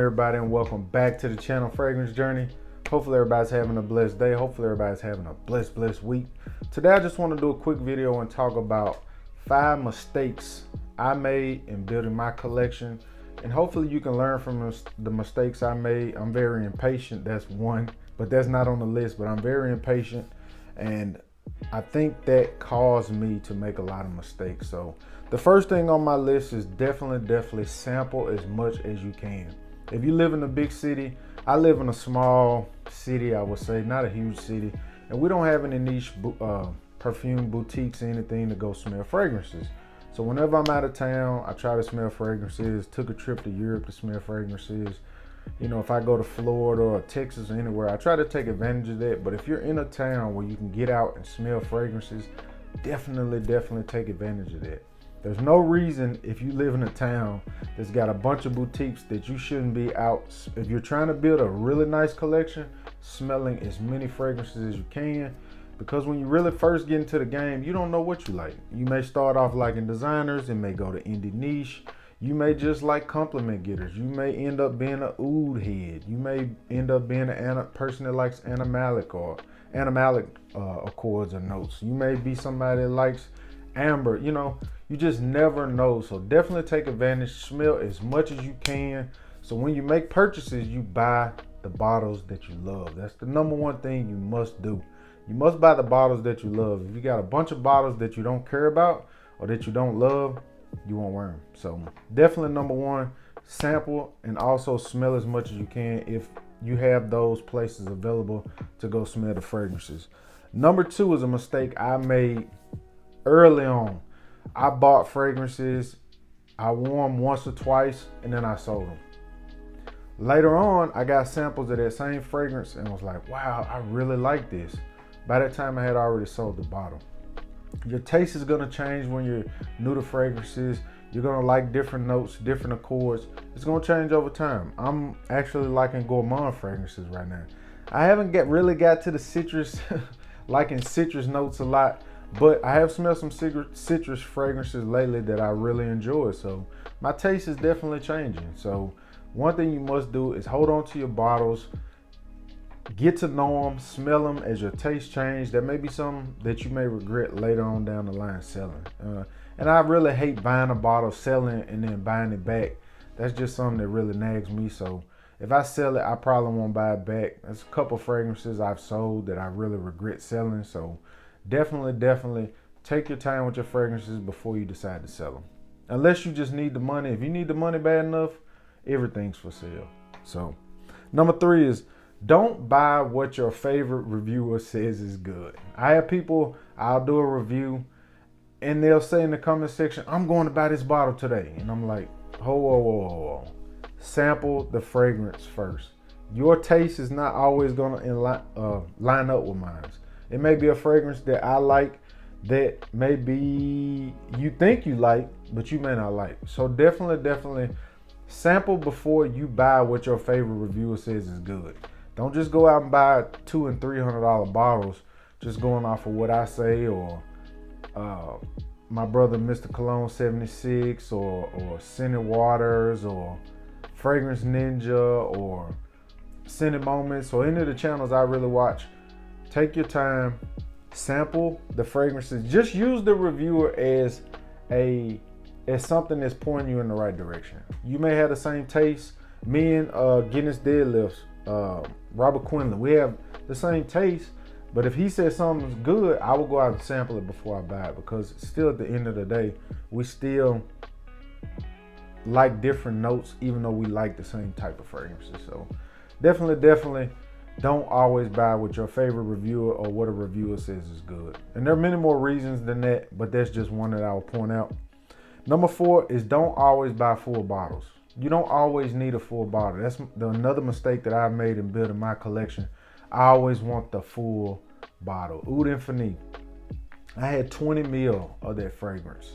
everybody, and welcome back to the channel Fragrance Journey. Hopefully everybody's having a blessed day. Hopefully everybody's having a blessed week. Today I just want to do a quick video and talk about 5 mistakes I made in building my collection, and hopefully you can learn from the mistakes I made. I'm very impatient, that's one, but that's not on the list, but I'm very impatient, and I think that caused me to make a lot of mistakes. So the first thing on my list is definitely sample as much as you can. If you live in a big city, I live in a small city, I would say, not a huge city, and we don't have any niche perfume boutiques or anything to go smell fragrances. So whenever I'm out of town, I try to smell fragrances. Took a trip to Europe to smell fragrances. You know, if I go to Florida or Texas or anywhere, I try to take advantage of that. But if you're in a town where you can get out and smell fragrances, definitely take advantage of that. There's no reason, if you live in a town that's got a bunch of boutiques, that you shouldn't be out. If you're trying to build a really nice collection, smelling as many fragrances as you can, because when you really first get into the game, you don't know what you like. You may start off liking designers, it may go to indie niche. You may just like compliment getters. You may end up being an oud head. You may end up being a person that likes animalic accords or notes. You may be somebody that likes amber. You know, you just never know. So definitely take advantage. Smell as much as you can. So when you make purchases, you buy the bottles that you love. That's the number one thing you must do. You must buy the bottles that you love. If you got a bunch of bottles that you don't care about or that you don't love, you won't wear them. So definitely number one, sample and also smell as much as you can if you have those places available to go smell the fragrances. Number two is a mistake I made early on. I bought fragrances, I wore them once or twice, and then I sold them. Later on, I got samples of that same fragrance and was like, wow, I really like this. By that time, I had already sold the bottle. Your taste is gonna change when you're new to fragrances. You're gonna like different notes, different accords. It's gonna change over time. I'm actually liking gourmand fragrances right now. I haven't really got to the citrus, liking citrus notes a lot, but I have smelled some citrus fragrances lately that I really enjoy. So my taste is definitely changing. So one thing you must do is hold on to your bottles. Get to know them, smell them as your taste change. There may be some that you may regret later on down the line selling. And I really hate buying a bottle, selling, and then buying it back. That's just something that really nags me. So if I sell it, I probably won't buy it back. There's a couple fragrances I've sold that I really regret selling. So definitely take your time with your fragrances before you decide to sell them. Unless you just need the money. If you need the money bad enough, everything's for sale. So number three is, don't buy what your favorite reviewer says is good. I have people, I'll do a review and they'll say in the comment section, I'm going to buy this bottle today. And I'm like, whoa. Sample the fragrance first. Your taste is not always going to line up with mine. It may be a fragrance that I like that maybe you think you like, but you may not like. So definitely sample before you buy what your favorite reviewer says is good. Don't just go out and buy $200 and $300 bottles just going off of what I say, or my brother Mr. Cologne 76 or Scented Waters or Fragrance Ninja or Scented Moments or any of the channels I really watch. Take your time, sample the fragrances. Just use the reviewer as something that's pointing you in the right direction. You may have the same taste. Me and Guinness Deadlifts, Robert Quinlan, we have the same taste, but if he says something's good, I will go out and sample it before I buy it, because still at the end of the day, we still like different notes, even though we like the same type of fragrances. So definitely don't always buy what your favorite reviewer or what a reviewer says is good. And there are many more reasons than that, but that's just one that I will point out. Number four is, don't always buy full bottles. You don't always need a full bottle. That's another mistake that I've made in building my collection. I always want the full bottle. Oud Infinite. I had 20 ml of that fragrance.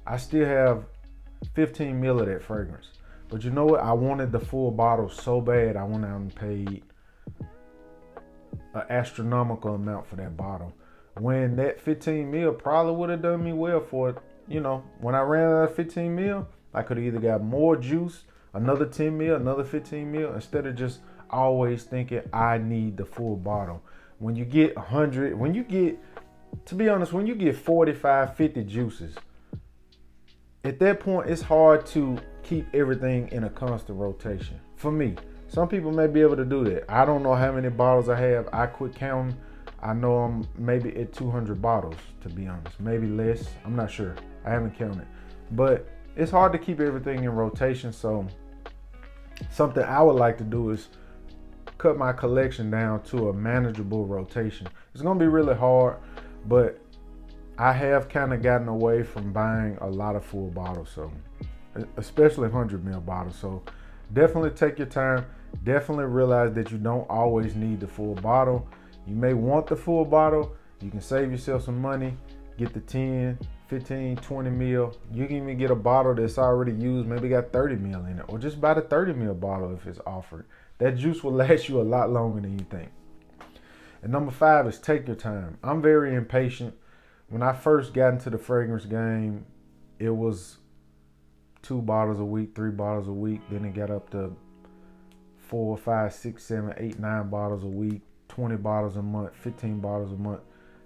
I still have 15 ml of that fragrance. But you know what? I wanted the full bottle so bad, I went out and paid an astronomical amount for that bottle. When that 15 ml probably would have done me well for it. You know, when I ran out of 15 ml, I could have either got more juice another 10 mil, another 15 mil, instead of just always thinking I need the full bottle. When you get 100, to be honest, when you get 45, 50 juices, at that point, it's hard to keep everything in a constant rotation. For me, some people may be able to do that. I don't know how many bottles I have. I quit counting. I know I'm maybe at 200 bottles, to be honest. Maybe less. I'm not sure. I haven't counted. But it's hard to keep everything in rotation. So something I would like to do is cut my collection down to a manageable rotation. It's going to be really hard, but I have kind of gotten away from buying a lot of full bottles, so especially 100 ml bottles. So definitely take your time. Definitely realize that you don't always need the full bottle. You may want the full bottle. You can save yourself some money. Get the 10, 15, 20 ml. You can even get a bottle that's already used, maybe got 30 ml in it, or just buy the 30 ml bottle if it's offered. That juice will last you a lot longer than you think. And number 5 is take your time. I'm very impatient. When I first got into the fragrance game, it was 2 bottles a week, 3 bottles a week. Then it got up to 4, 5, 6, 7, 8, 9 bottles a week, 20 bottles a month, 15 bottles a month.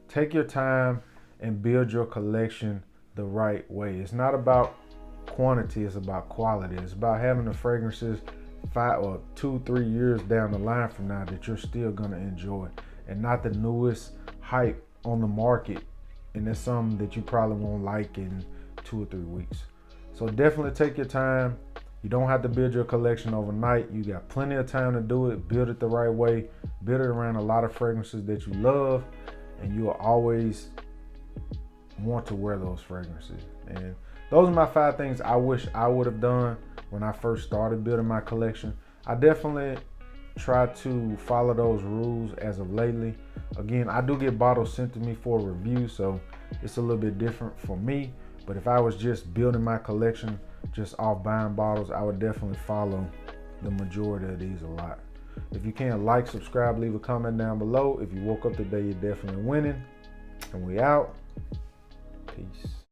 Take your time and build your collection the right way. It's not about quantity, it's about quality. It's about having the fragrances 5 or 2, 3 years down the line from now that you're still gonna enjoy, and not the newest hype on the market. And that's something that you probably won't like in 2 or 3 weeks. So definitely take your time. You don't have to build your collection overnight. You got plenty of time to do it. Build it the right way. Build it around a lot of fragrances that you love, and you will always want to wear those fragrances. And those are my 5 things I wish I would have done when I first started building my collection. I definitely try to follow those rules as of lately. Again, I do get bottles sent to me for a review, so it's a little bit different for me. But if I was just building my collection just off buying bottles, I would definitely follow the majority of these a lot. If you can, like, subscribe, leave a comment down below. If you woke up today, you're definitely winning. And we out. Peace.